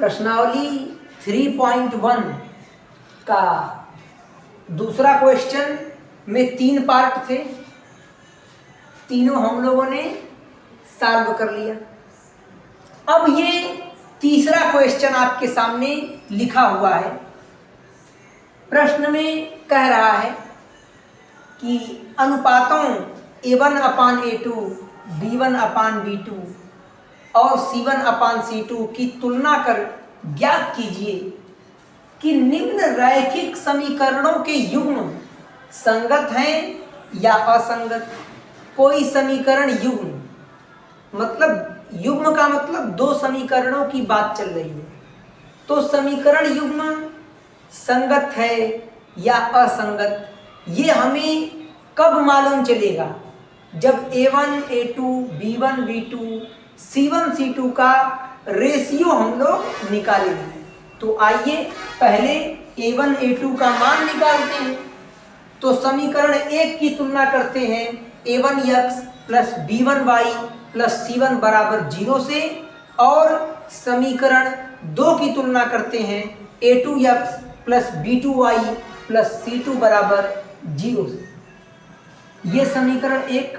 प्रश्नावली 3.1 का दूसरा क्वेश्चन में 3 पार्ट थे, तीनों हम लोगों ने सॉल्व कर लिया। अब ये तीसरा क्वेश्चन आपके सामने लिखा हुआ है। प्रश्न में कह रहा है कि अनुपातों A1/A2, B1/B2 और C1/C2 की तुलना कर ज्ञात कीजिए कि निम्न रैखिक समीकरणों के युग्म संगत हैं या असंगत। कोई समीकरण युग्म, मतलब युग्म का मतलब दो समीकरणों की बात चल रही है, तो समीकरण युग्म संगत है या असंगत, ये हमें कब मालूम चलेगा? जब A1 A2 B1 B2 C1 C2 का रेशियो हम लोग निकालेंगे। तो आइए पहले A1 A2 का मान निकालते हैं। तो समीकरण 1 की तुलना करते हैं A1x plus B1y plus C1 बराबर 0 से, और समीकरण 2 की तुलना करते हैं A2x plus B2y plus C2 बराबर 0 से। ये समीकरण 1,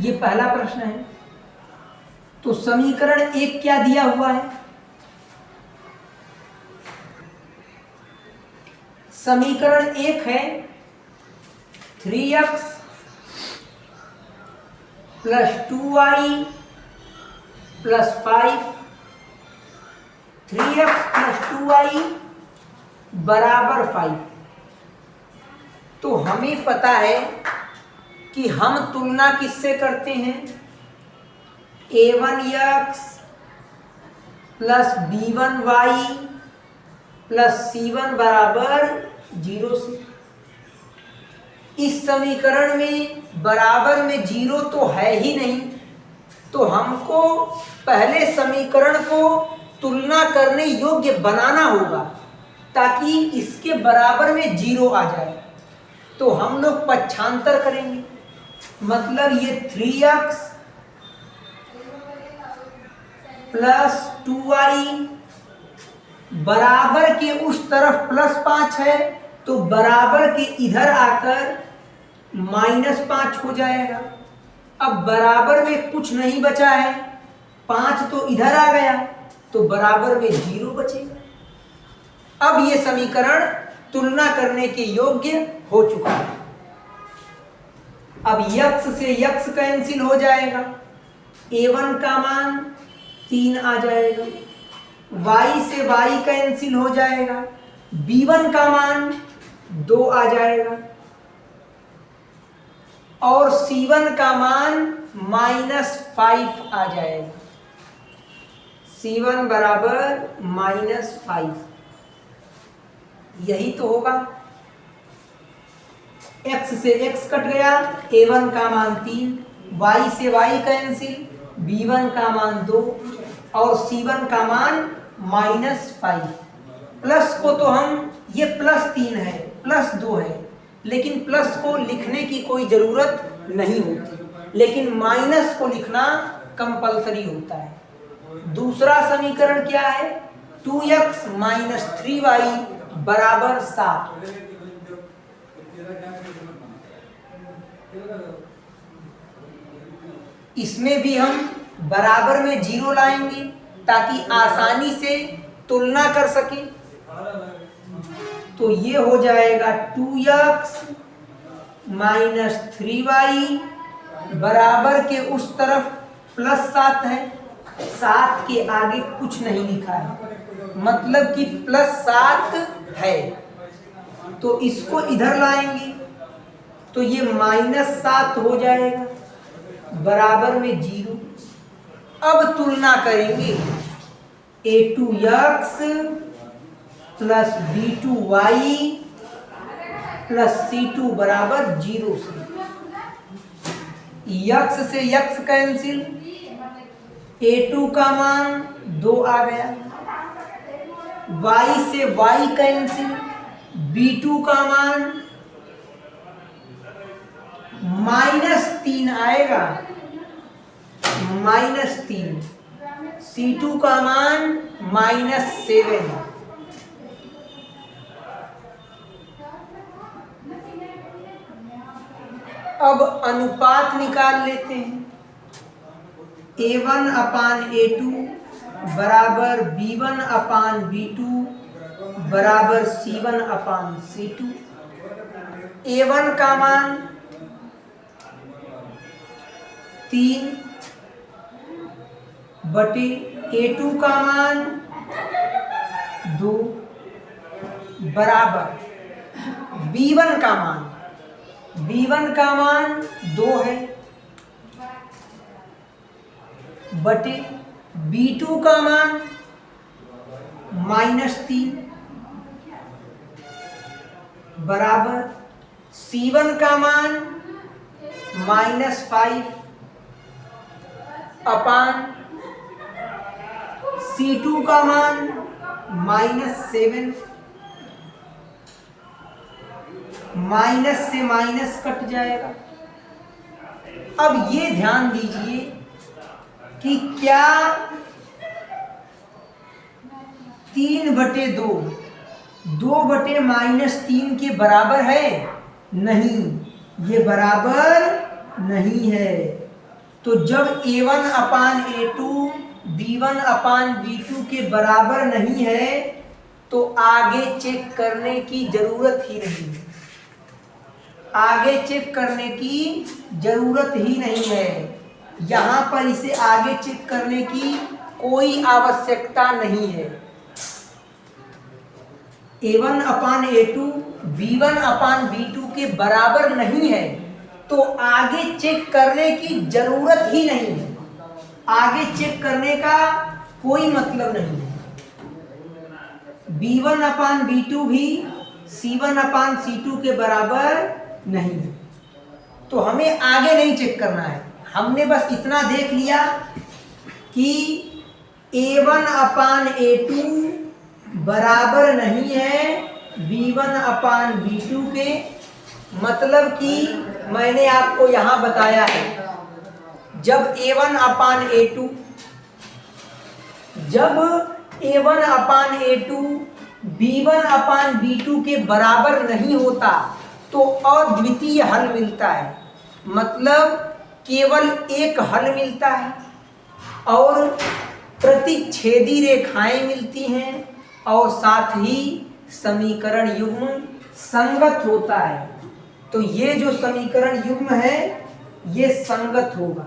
ये पहला प्रश्न है। तो समीकरण 1 क्या दिया हुआ है? समीकरण 1 है 3x plus 2y plus 5, 3x plus 2y बराबर 5। तो हमें पता है कि हम तुलना किससे करते हैं? A1x plus B1y plus C1 बराबर 0 से। इस समीकरण में बराबर में 0 तो है ही नहीं, तो हमको पहले समीकरण को तुलना करने योग्य बनाना होगा ताकि इसके बराबर में 0 आ जाए। तो हम लोग पक्षांतर करेंगे, मतलब ये 3x प्लस 2y बराबर के उस तरफ प्लस 5 है, तो बराबर के इधर आकर -5 हो जाएगा। अब बराबर में कुछ नहीं बचा है, 5 तो इधर आ गया, तो बराबर में 0 बचेगा। अब ये समीकरण तुलना करने के योग्य हो चुका है। अब x से x कैंसिल हो जाएगा, A1 का मान 3 आ जाएगा, y से y कैंसिल हो जाएगा, B1 का मान 2 आ जाएगा, और C1 का मान -5 आ जाएगा। C1 बराबर -5, यही तो होगा। x से x कट गया, A1 का मान 3, y से y कैंसिल, B1 का मान 2 और C1 का मान -5। प्लस को तो हम, ये +3 है, +2 है, लेकिन प्लस को लिखने की कोई ज़रूरत नहीं होती, लेकिन माइनस को लिखना कंपलसरी होता है। दूसरा समीकरण क्या है? 2x माइनस 3y बराबर 7। इसमें भी हम बराबर में 0 लाएंगे ताकि आसानी से तुलना कर सकें। तो ये हो जाएगा 2x माइनस 3y बराबर के उस तरफ +7 है, 7 के आगे कुछ नहीं लिखा है, मतलब कि +7 है। तो इसको इधर लाएंगे तो ये -7 हो जाएगा, बराबर में 0। अब तुलना करेंगे A2x plus B2y plus C2 बराबर 0 से। x से x कैंसिल, A2 का मान 2 आ गया, y से y कैंसिल, B2 का मान -3 आएगा, -3, C2 का मान -7। अब अनुपात निकाल लेते हैं। A1/A2 बराबर B1/B2 बराबर C1/C2। A1 का मान 3/A2 का मान 2 बराबर B1 का मान 2 है बटे B2 का मान -3 बराबर C1 का मान -5 अपान C2 का मान -7। माइनस से माइनस कट जाएगा। अब ये ध्यान दीजिए कि क्या 3/2 2/-3 के बराबर है? नहीं, ये बराबर नहीं है। तो जब A1/A2 B1/B2 के बराबर नहीं है तो आगे चेक करने की जरूरत ही नहीं है। आगे चेक करने की जरूरत ही नहीं है। यहाँ पर इसे आगे चेक करने की कोई आवश्यकता नहीं है। A1/A2 B1/B2 के बराबर नहीं है तो आगे चेक करने की जरूरत ही नहीं है। आगे चेक करने का कोई मतलब नहीं है। B1/B2 भी C1/C2 के बराबर नहीं है तो हमें आगे नहीं चेक करना है। हमने बस इतना देख लिया कि A1/A2 बराबर नहीं है B1/B2 के। मतलब कि मैंने आपको यहाँ बताया है जब A1/A2 B1/B2 के बराबर नहीं होता तो अद्वितीय हल मिलता है। मतलब केवल एक हल मिलता है और प्रतिच्छेदी रेखाएं मिलती हैं और साथ ही समीकरण युग्म संगत होता है। तो ये जो समीकरण युग्म है ये संगत होगा।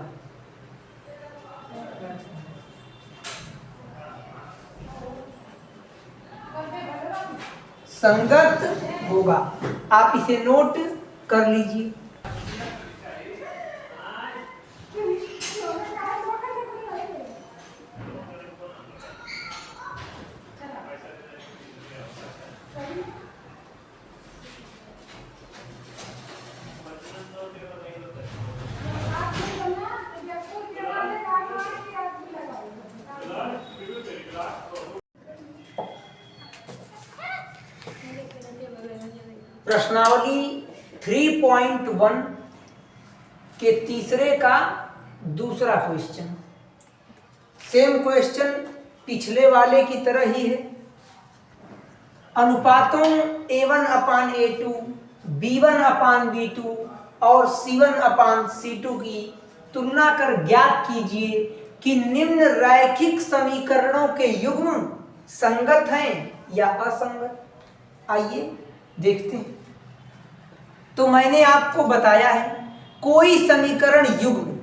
संगत होगा। आप इसे नोट कर लीजिए। प्रश्नावली 3.1 के तीसरे का दूसरा क्वेश्चन। सेम क्वेश्चन पिछले वाले की तरह ही है। अनुपातों A1/A2 B1/B2 और C1/C2 की तुलना कर ज्ञात कीजिए कि निम्न रैखिक समीकरणों के युग्म संगत हैं या असंगत। आइए देखते हैं। तो मैंने आपको बताया है कोई समीकरण युग्म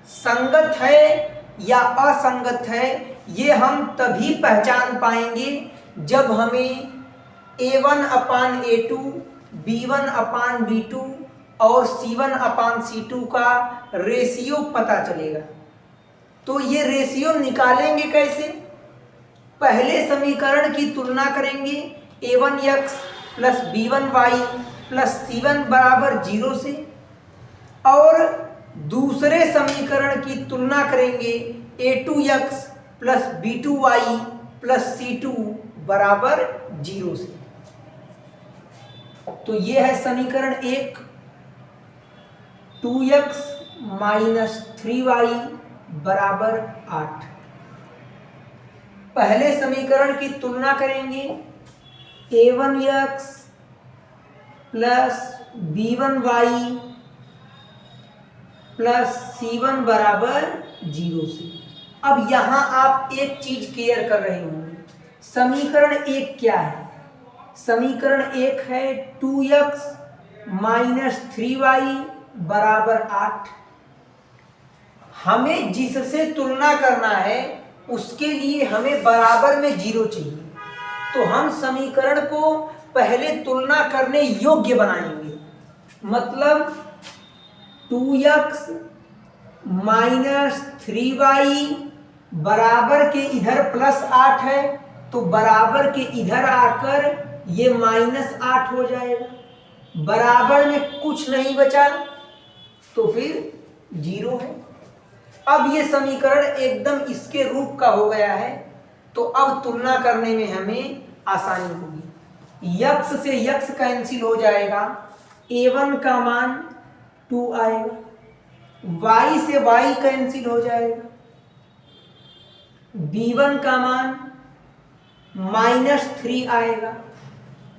संगत है या असंगत है ये हम तभी पहचान पाएंगे जब हमें A1/A2 B1/B2 और C1/C2 का रेशियो पता चलेगा। तो ये रेशियो निकालेंगे कैसे? पहले समीकरण की तुलना करेंगे A1x + B1y + C1 बराबर 0 से और दूसरे समीकरण की तुलना करेंगे A2x + B2y + C2 बराबर 0 से। तो ये है समीकरण 1। 2x - 3y बराबर 8। पहले समीकरण की तुलना करेंगे, a1x plus b1y plus c1 बराबर 0 से। अब यहां आप एक चीज क्लियर कर रहे होंगे, समीकरण एक क्या है? समीकरण एक है 2x माइनस 3y बराबर 8। हमें जिससे तुलना करना है उसके लिए हमें बराबर में 0 चाहिए, तो हम समीकरण को पहले तुलना करने योग्य बनाएंगे। मतलब 2x माइनस 3y बराबर के इधर प्लस 8 है, तो बराबर के इधर आकर ये माइनस 8 हो जाएगा, बराबर में कुछ नहीं बचा तो फिर 0 है। अब ये समीकरण एकदम इसके रूप का हो गया है, तो अब तुलना करने में हमें आसानी होगी। यक्स से यक्स कैंसिल हो जाएगा, a1 का मान 2 आएगा, y से y कैंसिल हो जाएगा, b1 का मान -3 आएगा।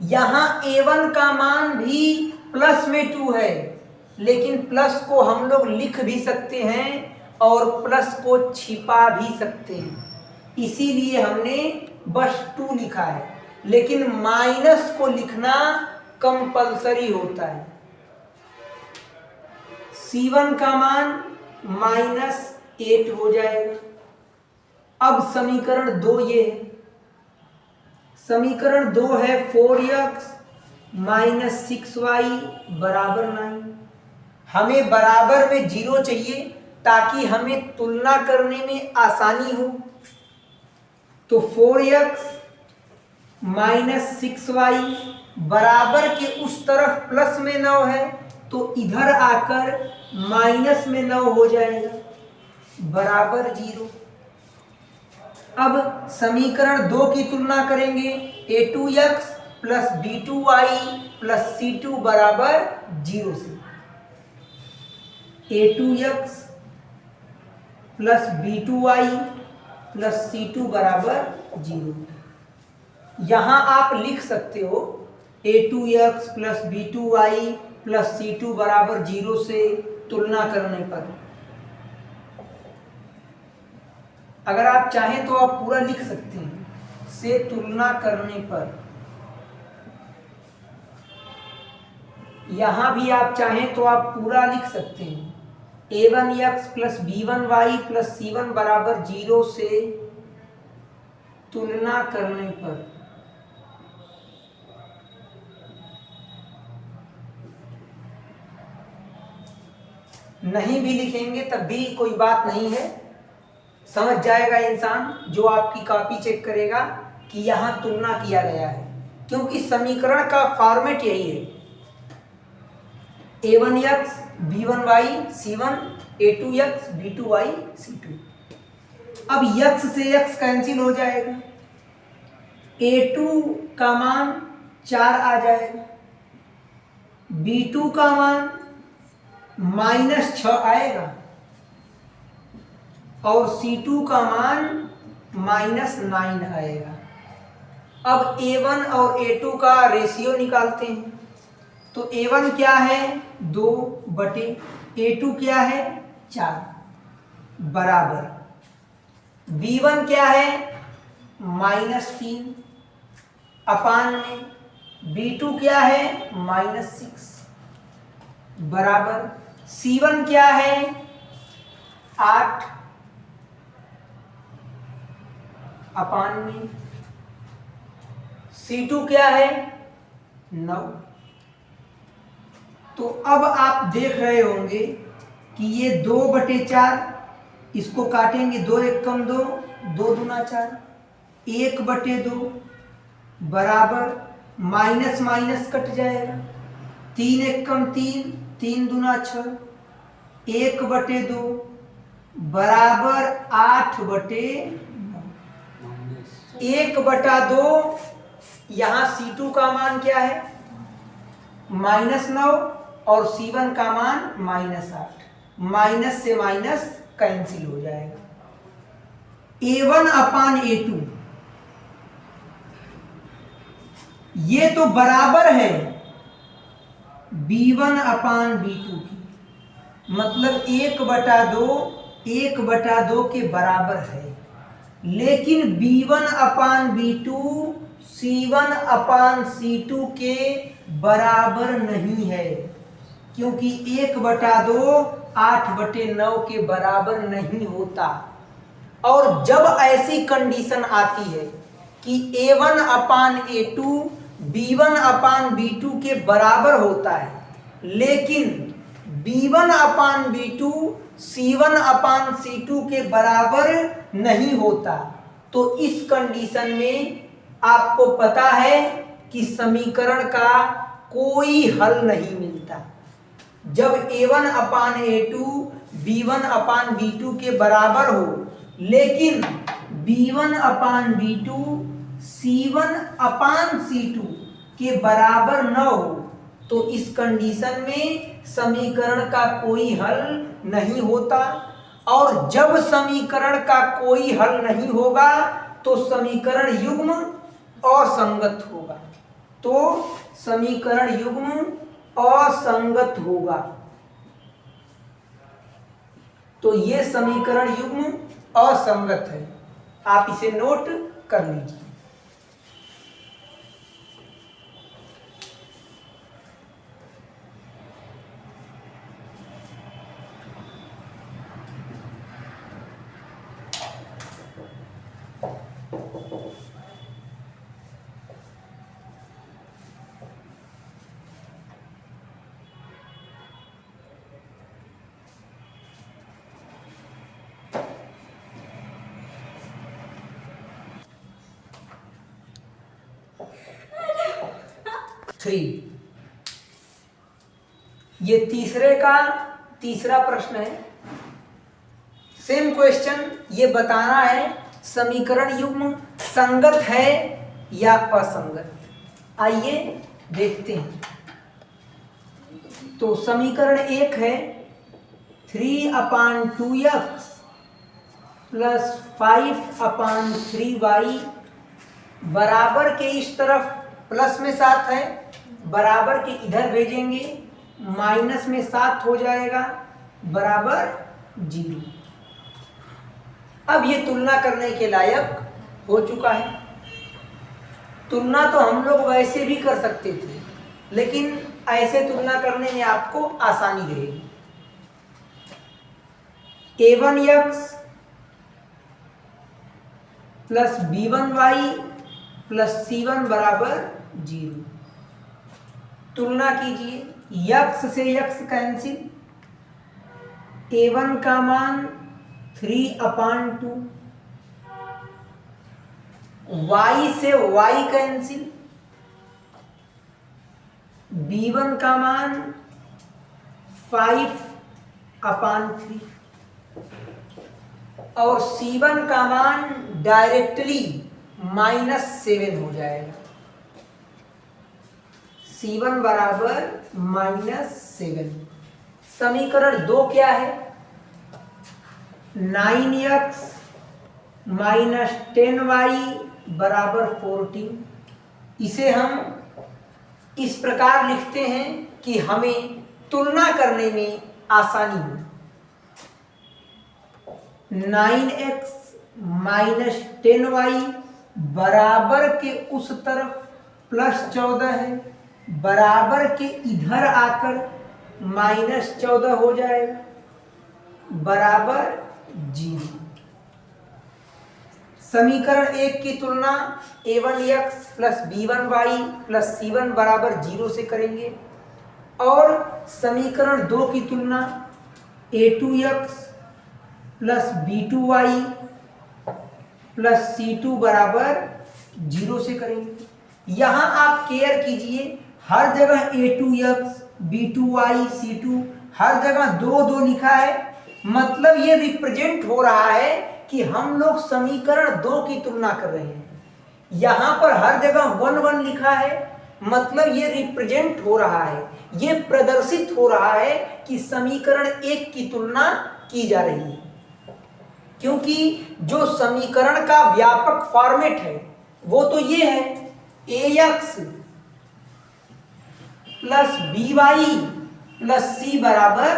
यहां a1 का मान भी प्लस में 2 है, लेकिन प्लस को हम लोग लिख भी सकते हैं और प्लस को छिपा भी सकते हैं, इसीलिए हमने बस 2 लिखा है, लेकिन माइनस को लिखना कंपलसरी होता है। c1 का मान -8 हो जाएगा। अब समीकरण 2 ये है, समीकरण 2 है 4x माइनस 6y बराबर 9। हमें बराबर में 0 चाहिए ताकि हमें तुलना करने में आसानी हो। तो 4x माइनस 6y बराबर के उस तरफ प्लस में 9 है, तो इधर आकर माइनस में 9 हो जाएगा, बराबर 0। अब समीकरण 2 की तुलना करेंगे, a2x plus b2y plus c2 बराबर 0 से। a2x plus b2y plus c2 बराबर 0। यहां आप लिख सकते हो a2x plus b2y plus c2 बराबर 0 से तुलना करने पर। अगर आप चाहें तो आप पूरा लिख सकते हैं, से तुलना करने पर। यहां भी आप चाहें तो आप पूरा लिख सकते हैं, a1x plus b1y plus c1 बराबर 0 से तुलना करने पर। नहीं भी लिखेंगे तब भी कोई बात नहीं है, समझ जाएगा इंसान जो आपकी कॉपी चेक करेगा कि यहां तुलना किया गया है, क्योंकि समीकरण का फॉर्मेट यही है, a1x b1y c1 a2x b2y c2। अब x से x कैंसिल हो जाएगा, a2 का मान 4 आ जाएगा, b2 का मान -6 आएगा और c2 का मान -9 आएगा। अब a1 और a2 का रेशियो निकालते हैं, तो a1 क्या है 2 बटे a2 क्या है 4 बराबर b1 क्या है -3 अपान में b2 क्या है -6 बराबर c1 क्या है 8 अपान में c2 क्या है 9। तो अब आप देख रहे होंगे कि ये 2/4, इसको काटेंगे 2 एक कम 2, 2 दूना 4, 1/2 बराबर माइनस माइनस कट जाएगा, 3 एक कम 3, 3 दूना 6, 1/2 बराबर 8/9, 1/2। यहाँ c2 का मान क्या है -9 और c1 का मान -8, माइनस से माइनस कैंसिल हो जाएगा। a1 अपान a2 ये तो बराबर है b1 अपान b2 की, मतलब 1/2 के बराबर है। लेकिन b1 अपान b2 c1 अपान c2 के बराबर नहीं है, क्योंकि 1/2 8/9 के बराबर नहीं होता। और जब ऐसी कंडीशन आती है कि a1 अपान a2 b1 अपान b2 के बराबर होता है, लेकिन b1 अपान b2 c1 अपान c2 के बराबर नहीं होता, तो इस कंडीशन में आपको पता है कि समीकरण का कोई हल नहीं मिलता। जब a1 अपान a2 b1 अपान b2 के बराबर हो, लेकिन b1 अपान b2 c1 अपान c2 के बराबर न हो, तो इस कंडीशन में समीकरण का कोई हल नहीं होता। और जब समीकरण का कोई हल नहीं होगा तो समीकरण युग्म असंगत होगा, तो समीकरण युग्म असंगत होगा। तो ये समीकरण युग्म असंगत है, आप इसे नोट कर लीजिए। थ्री, ये तीसरा प्रश्न है। सेम क्वेश्चन, ये बताना है समीकरण युग्म संगत है या असंगत। आइए देखते हैं। तो समीकरण एक है 3/2x प्लस 5/3y बराबर के इस तरफ प्लस में 7 है, बराबर के इधर भेजेंगे माइनस में 7 हो जाएगा, बराबर 0। अब ये तुलना करने के लायक हो चुका है। तुलना तो हम लोग वैसे भी कर सकते थे, लेकिन ऐसे तुलना करने में आपको आसानी रहेगी। a1x plus b1y plus c1 बराबर 0। तुलना कीजिए, x से x कैंसिल, a1 का मान 3/2, y से y कैंसिल, b1 का मान 5/3 और c1 का मान डायरेक्टली -7 हो जाएगा। c1 बराबर -7। समीकरण 2 क्या है? 9x माइनस 10y बराबर 14। इसे हम इस प्रकार लिखते हैं कि हमें तुलना करने में आसानी हो। 9x माइनस 10y बराबर के उस तरफ प्लस 14 है, बराबर के इधर आकर -14 हो जाएगा, बराबर 0। समीकरण 1 की तुलना a1x plus b1y plus c1 बराबर 0 से करेंगे, और समीकरण 2 की तुलना a2x plus b2y plus c2 बराबर 0 से करेंगे। यहाँ आप केयर कीजिए, हर जगह a2x b2y c2 हर जगह 2 लिखा है, मतलब ये रिप्रेजेंट हो रहा है कि हम लोग समीकरण 2 की तुलना कर रहे हैं। यहाँ पर हर जगह 1 लिखा है, मतलब ये रिप्रेजेंट हो रहा है, ये प्रदर्शित हो रहा है कि समीकरण 1 की तुलना की जा रही है। क्योंकि जो समीकरण का व्यापक फॉर्मेट है वो तो ये है, ax plus B Y plus C बराबर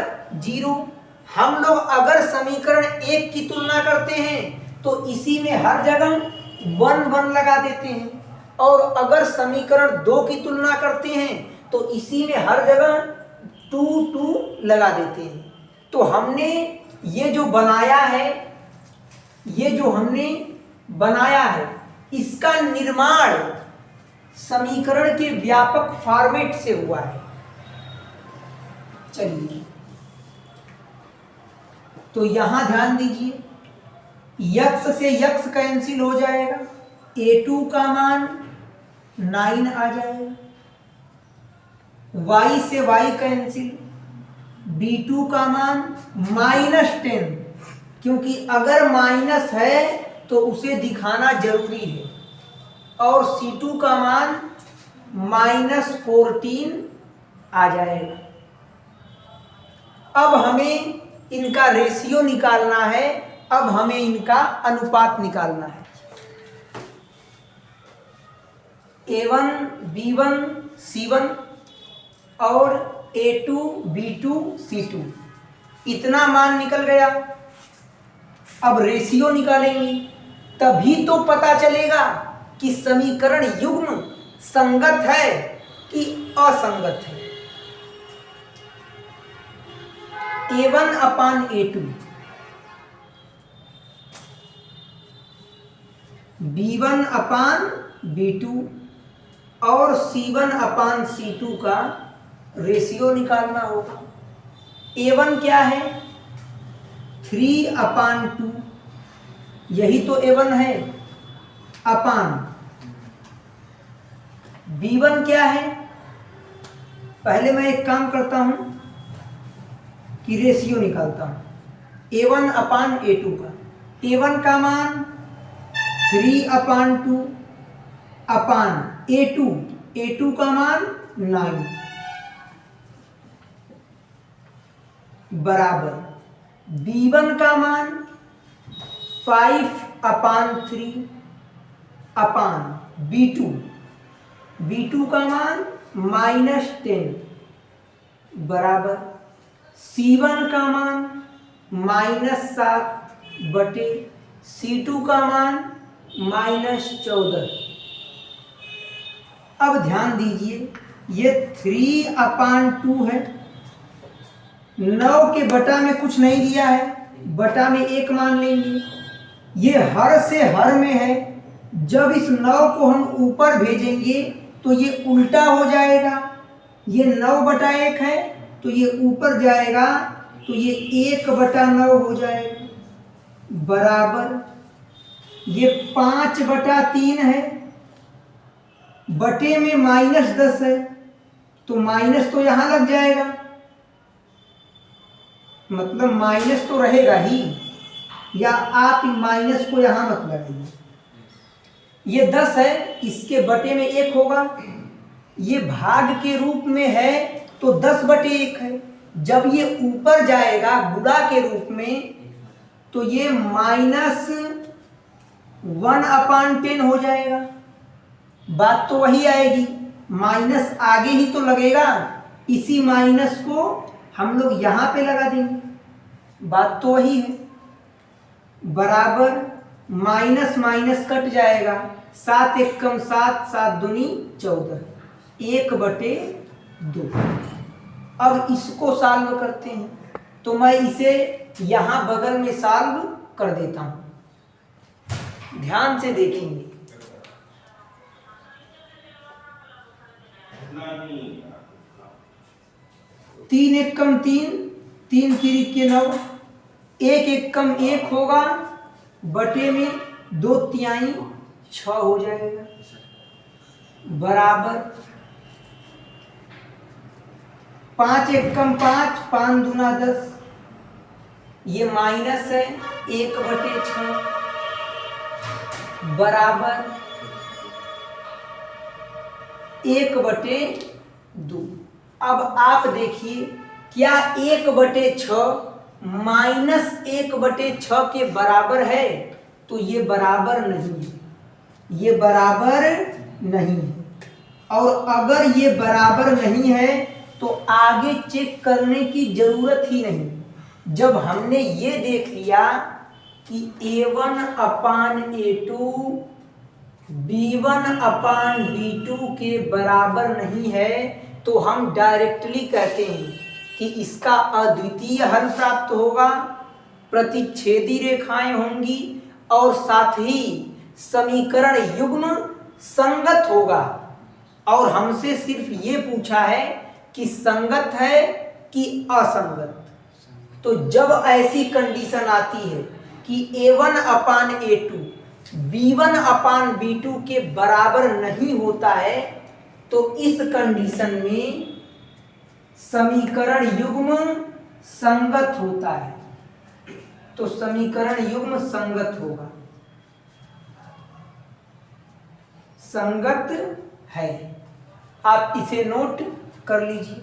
0। हम लोग अगर समीकरण 1 की तुलना करते हैं तो इसी में हर जगह 1 1 लगा देते हैं, और अगर समीकरण 2 की तुलना करते हैं तो इसी में हर जगह 2 2 लगा देते हैं। तो हमने ये जो हमने बनाया है इसका निर्माण समीकरण के व्यापक फॉर्मेट से हुआ है। चलिए, तो यहां ध्यान दीजिए, यक्स से यक्स कैंसिल हो जाएगा, a2 का मान 9 आ जाएगा, y से y कैंसिल, b2 का मान -10, क्योंकि अगर माइनस है तो उसे दिखाना जरूरी है, और c2 का मान -14 आ जाएगा। अब हमें इनका रेशियो निकालना है, अब हमें इनका अनुपात निकालना है। a1 b1 c1 और a2 b2 c2, इतना मान निकल गया। अब रेशियो निकालेंगे, तभी तो पता चलेगा कि समीकरण युग्म संगत है कि असंगत है। a1 अपान a2, b1 अपान b2 और c1 अपान c2 का रेशियो निकालना होगा। a1 क्या है? 3 अपान 2, यही तो a1 है, अपान b1 क्या है? पहले मैं एक काम करता हूं कि रेशियो निकालता हूं a1 अपान a2 का। a1 का मान 3 अपान 2 अपान a2 का मान 9 बराबर b1 का मान 5 अपान 3 अपान b2 का मान -10 बराबर c1 का मान -7 बटे c2 का मान -14। अब ध्यान दीजिए, ये 3 अपान 2 है, 9 के बटा में कुछ नहीं दिया है, बटा में 1 मान लेंगे। ये हर से हर में है, जब इस 9 को हम ऊपर भेजेंगे तो ये उल्टा हो जाएगा। ये 9 बटा 1 है तो ये ऊपर जाएगा तो ये 1 बटा 9 हो जाएगा, बराबर ये 5 बटा 3 है, बटे में -10 है तो माइनस तो यहां लग जाएगा, मतलब माइनस तो रहेगा ही, या आप माइनस को यहां मत लगाइए। ये 10 है, इसके बटे में 1 होगा, ये भाग के रूप में है तो 10 बटे 1 है। जब ये ऊपर जाएगा गुणा के रूप में तो ये -1 अपान 10 हो जाएगा। बात तो वही आएगी, माइनस आगे ही तो लगेगा, इसी माइनस को हम लोग यहां पे लगा देंगे, बात तो वही है, बराबर माइनस माइनस कट जाएगा, 7 एक कम 7, 7 दूनी 14, 1 बटे 2। अब इसको सॉल्व करते हैं, तो मैं इसे यहां बगल में सॉल्व कर देता हूं, ध्यान से देखेंगे। 3 एक कम 3, 3 3 9, 1 एक कम 1 होगा, बटे में 2 तिहाई 6 हो जाएगा, बराबर 5 एक कम 5, 5 दूना 10, ये माइनस है 1 बटे 6 बराबर 1 बटे 2। अब आप देखिए, क्या 1 बटे 6 माइनस 1 बटे 6 के बराबर है? तो ये बराबर नहीं है, ये बराबर नहीं है। और अगर ये बराबर नहीं है तो आगे चेक करने की जरूरत ही नहीं। जब हमने ये देख लिया कि A1 अपान A2 B1 अपान B2 के बराबर नहीं है तो हम डायरेक्टली कहते हैं कि इसका अद्वितीय हल प्राप्त होगा, प्रतिच्छेदी रेखाएं होंगी और साथ ही समीकरण युग्म संगत होगा। और हमसे सिर्फ ये पूछा है कि संगत है कि असंगत। तो जब ऐसी कंडीशन आती है कि A1 अपान A2 B1 अपान B2 के बराबर नहीं होता है तो इस कंडीशन में समीकरण युग्म संगत होता है। तो समीकरण युग्म संगत होगा, संगत है। आप इसे नोट कर लीजिए।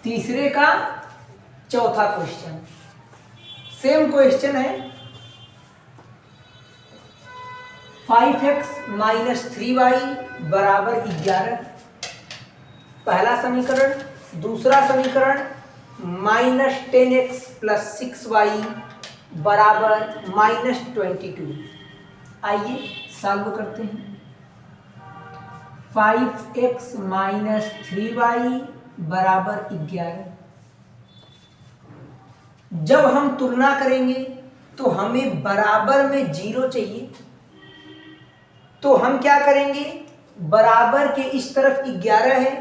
तीसरे का चौथा क्वेश्चन, सेम क्वेश्चन है। 5x माइनस 3y बराबर 11, पहला समीकरण। दूसरा समीकरण माइनस 10x प्लस 6y बराबर माइनस 22। आइए सॉल्व करते हैं। 5x माइनस 3y बराबर 11। जब हम तुलना करेंगे तो हमें बराबर में 0 चाहिए, तो हम क्या करेंगे, बराबर के इस तरफ 11 है,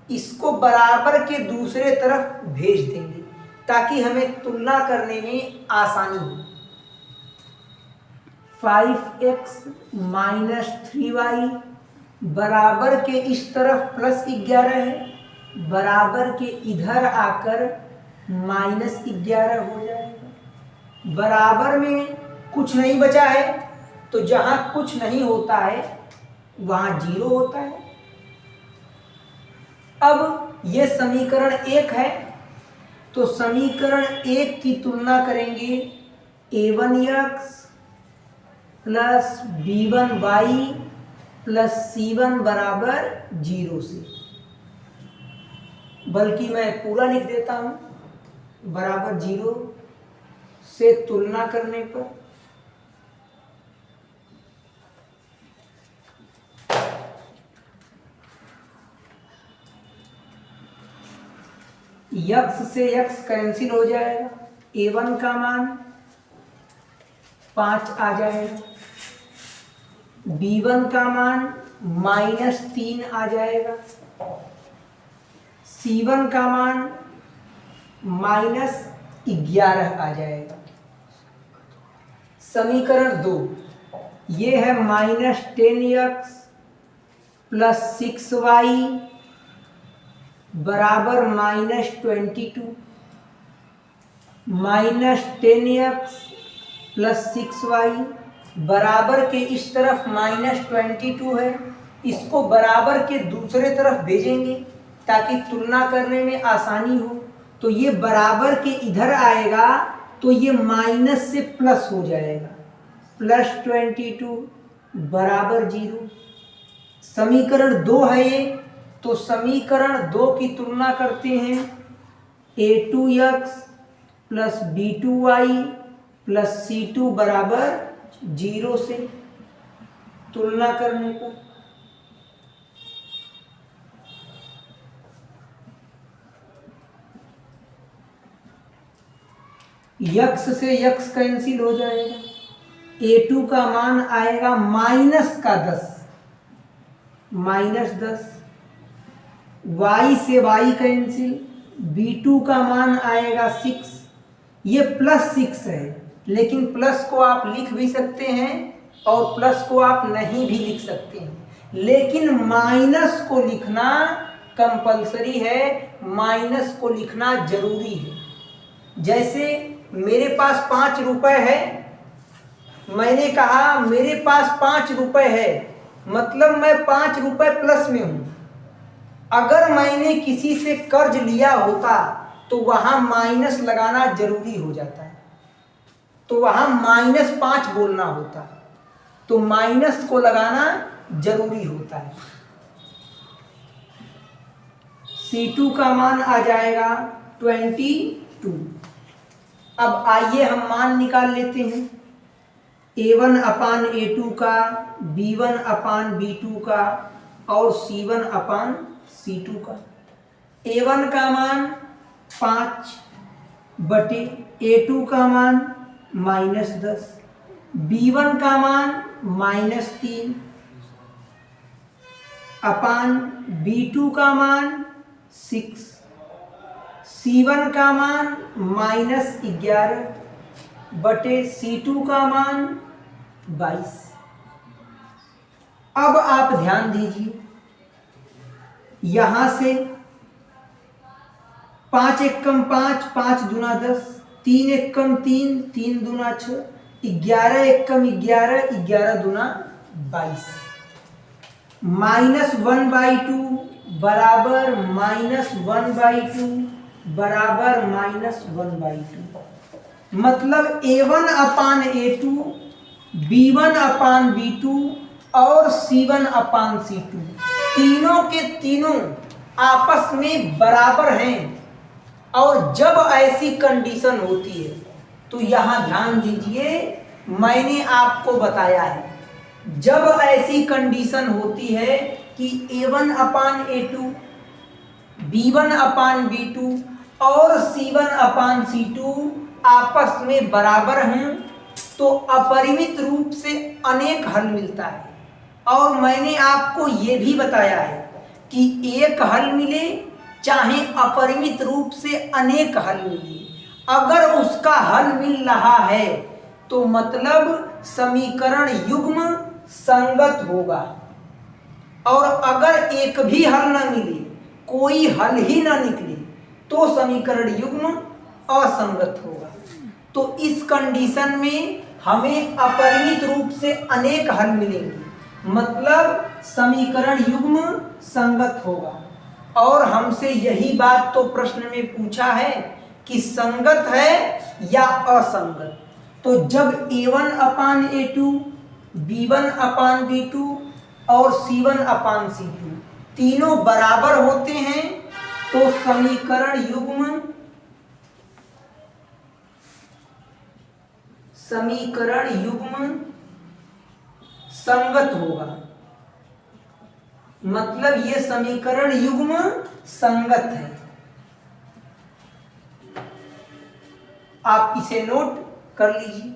इसको बराबर के दूसरे तरफ भेज देंगे ताकि हमें तुलना करने में आसानी हो। 5x माइनस 3y बराबर के इस तरफ प्लस 11 है, बराबर के इधर आकर माइनस 11 हो जाएगा। बराबर में कुछ नहीं बचा है तो जहां कुछ नहीं होता है वहां 0 होता है। अब ये समीकरण 1 है तो समीकरण 1 की तुलना करेंगे A1x plus B1y plus C1 बराबर 0 से। बल्कि मैं पूरा लिख देता हूं, बराबर 0 से तुलना करने पर x से x कैंसिल हो जाएगा, A1 का मान 5 आ जाएगा, B1 का मान माइनस 3 आ जाएगा, C1 का मान माइनस 11 आ जाएगा। समीकरण 2 ये है माइनस 10x प्लस 6y बराबर minus 22, minus 10x plus 6y बराबर के इस तरफ माइनस 22 है, इसको बराबर के दूसरे तरफ भेजेंगे ताकि तुलना करने में आसानी हो। तो ये बराबर के इधर आएगा तो ये माइनस से प्लस हो जाएगा, प्लस 22 बराबर 0। समीकरण 2 है ये, तो समीकरण 2 की तुलना करते हैं A2x plus B2y plus C2 बराबर 0 से। तुलना करने पर x से x कैंसिल हो जाएगा, A2 का मान आएगा माइनस का 10, माइनस 10, y से y कैंसिल, B2 का मान आएगा 6, ये प्लस 6 है लेकिन प्लस को आप लिख भी सकते हैं और प्लस को आप नहीं भी लिख सकते हैं, लेकिन माइनस को लिखना कंपलसरी है, माइनस को लिखना जरूरी है। जैसे मेरे पास 5 रुपए है, मैंने कहा मेरे पास 5 रुपए है, मतलब मैं 5 रुपए प्लस में हूं। अगर मैंने किसी से कर्ज लिया होता तो वहां माइनस लगाना जरूरी हो जाता है, तो वहां -5 बोलना होता, तो माइनस को लगाना जरूरी होता है। C2 का मान आ जाएगा 22। अब आइए हम मान निकाल लेते हैं A1 अपान A2 का, B1 अपान B2 का और C1 अपान C2 का। A1 का मान 5 बटे A2 का मान -10, B1 का मान -3 अपान B2 का मान 6, C1 का मान -11 बटे C2 का मान 22। अब आप ध्यान दीजिए, यहां से 5 एकम 5, 5 दूना 10, 3 एकम 3, 3 दूना 6, 11 एकम 11, 11 दूना 22। -1/2 बराबर -1/2 बराबर -1/2, मतलब A1 अपान A2, B1 अपान B2 और C1 अपान C2 तीनों के तीनों आपस में बराबर हैं। और जब ऐसी कंडीशन होती है तो यहां ध्यान दीजिए, मैंने आपको बताया है, जब ऐसी कंडीशन होती है कि A1 अपान A2, B1 अपान B2 और C1 अपान C2 आपस में बराबर हैं, तो अपरिमित रूप से अनेक हल मिलता है। और मैंने आपको ये भी बताया है कि एक हल मिले चाहे अपरिमित रूप से अनेक हल मिले, अगर उसका हल मिल रहा है तो मतलब समीकरण युग्म संगत होगा, और अगर एक भी हल न मिले, कोई हल ही न निकले, तो समीकरण युग्म असंगत होगा। तो इस कंडीशन में हमें अपरिमित रूप से अनेक हल मिलेंगे, मतलब समीकरण युग्म संगत होगा। और हमसे यही बात तो प्रश्न में पूछा है कि संगत है या असंगत। तो जब A1 अपान A2, B1 अपान B2 और C1 अपान C2 तीनों बराबर होते हैं तो समीकरण युग्म संगत होगा, मतलब ये समीकरण युग्म संगत है। आप इसे नोट कर लीजिए।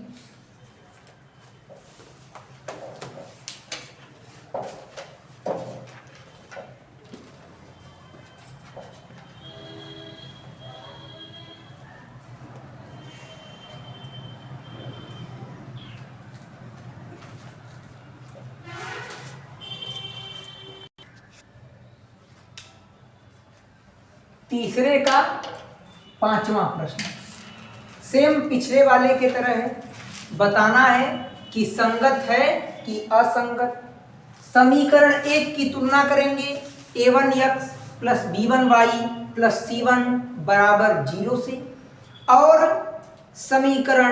तीसरे का 5वां प्रश्न सेम पिछले वाले के तरह है, बताना है कि संगत है कि असंगत। समीकरण 1 की तुलना करेंगे A1x plus B1y plus C1 बराबर 0 से, और समीकरण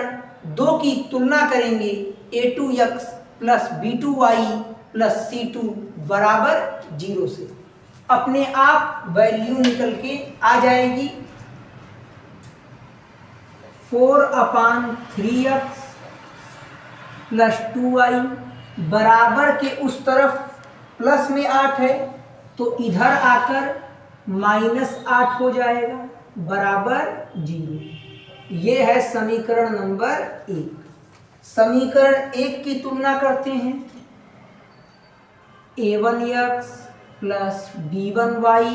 2 की तुलना करेंगे A2x plus B2y plus C2 बराबर 0 से। अपने आप वैल्यू निकल के आ जाएगी 4/3x प्लस 2y बराबर के उस तरफ प्लस में 8 है तो इधर आकर -8 हो जाएगा बराबर 0। ये है समीकरण नंबर 1। समीकरण 1 की तुलना करते हैं A1x plus B1y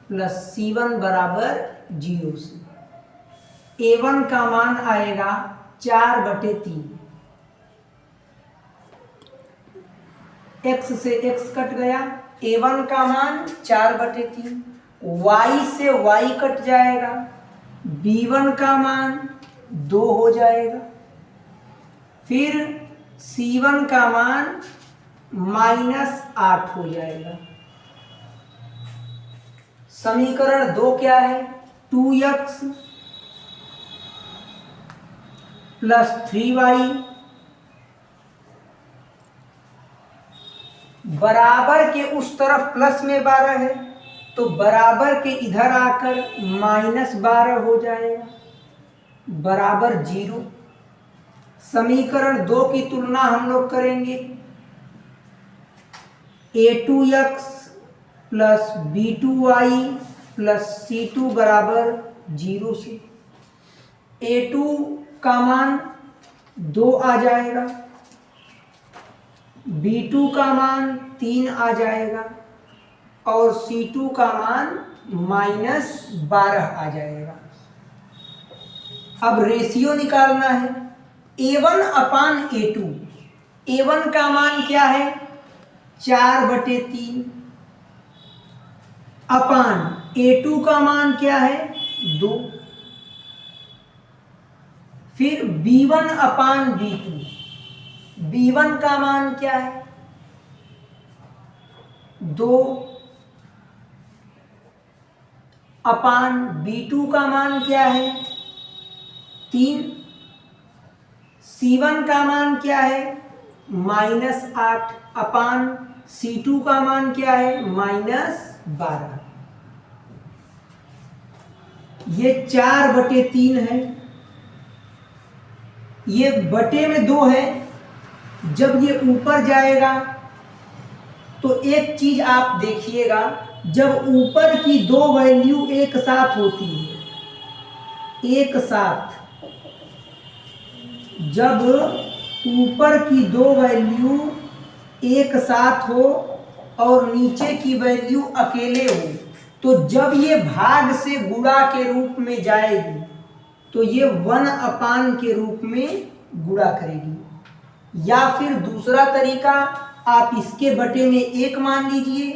plus C1 बराबर 0 से। A1 का मान आएगा 4/3, x से x कट गया, a1 का मान 4/3, y से y कट जाएगा, b1 का मान 2 हो जाएगा, फिर c1 का मान -8 हो जाएगा। समीकरण 2 क्या है? 2x + 3y बराबर के उस तरफ प्लस में 12 है, तो बराबर के इधर आकर -12 हो जाएगा, बराबर 0। समीकरण 2 की तुलना हम लोग करेंगे, a2x + b2y + c2 बराबर 0 से a2 का मान 2 आ जाएगा, b2 का मान 3 आ जाएगा और c2 का मान -12 आ जाएगा। अब रेशियो निकालना है, a1/a2। a1 का मान क्या है? 4/3 अपान a2 का मान क्या है? 2। फिर b1/b2, b1 का मान क्या है? 2 अपान b2 का मान क्या है? 3। c1 का मान क्या है? -8 अपान c2 का मान क्या है? -12। ये 4/3 है, ये बटे में 2 है। जब ये ऊपर जाएगा तो एक चीज आप देखिएगा, जब ऊपर की 2 वैल्यू एक साथ होती है, एक साथ, जब ऊपर की 2 वैल्यू एक साथ हो और नीचे की वैल्यू अकेले हो, तो जब ये भाग से गुणा के रूप में जाएगी तो ये 1 के रूप में गुणा करेगी। या फिर दूसरा तरीका, आप इसके बटे में 1 मान लीजिए,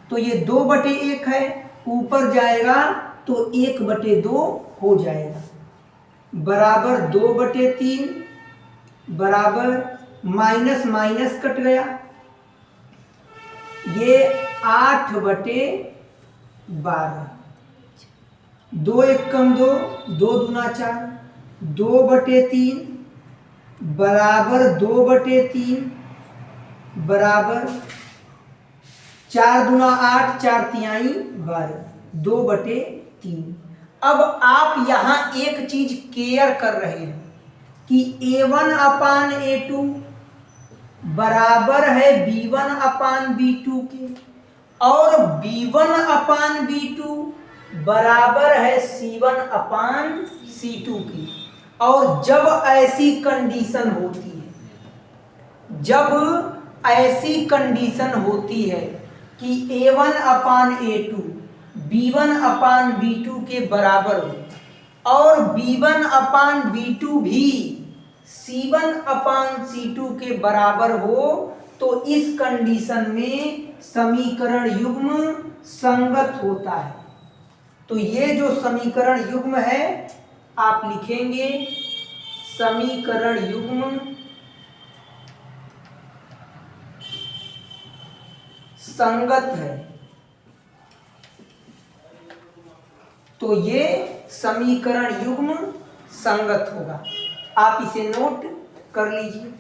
तो ये 2/1 है, ऊपर जाएगा तो 1/2 हो जाएगा, बराबर 2/3 बराबर माइनस कट गया, ये 8/12। 2 1 कम 2, 2 दूना 4, 2/3 बराबर 2/3 बराबर 4 दूना 8, 4 तिहाई 12, 2/3। अब आप यहाँ एक चीज केयर कर रहे हैं कि a1/a2 बराबर है b1/b2 के, और b1/b2 बराबर है c1/c2 की। और जब ऐसी कंडीशन होती है, जब ऐसी कंडीशन होती है कि a1/a2 b1/b2 के बराबर हो और b1/b2 भी c1/c2 के बराबर हो, तो इस कंडीशन में समीकरण युग्म संगत होता है। तो ये जो समीकरण युग्म है, आप लिखेंगे समीकरण युग्म संगत है। तो ये समीकरण युग्म संगत होगा, आप इसे नोट कर लीजिए।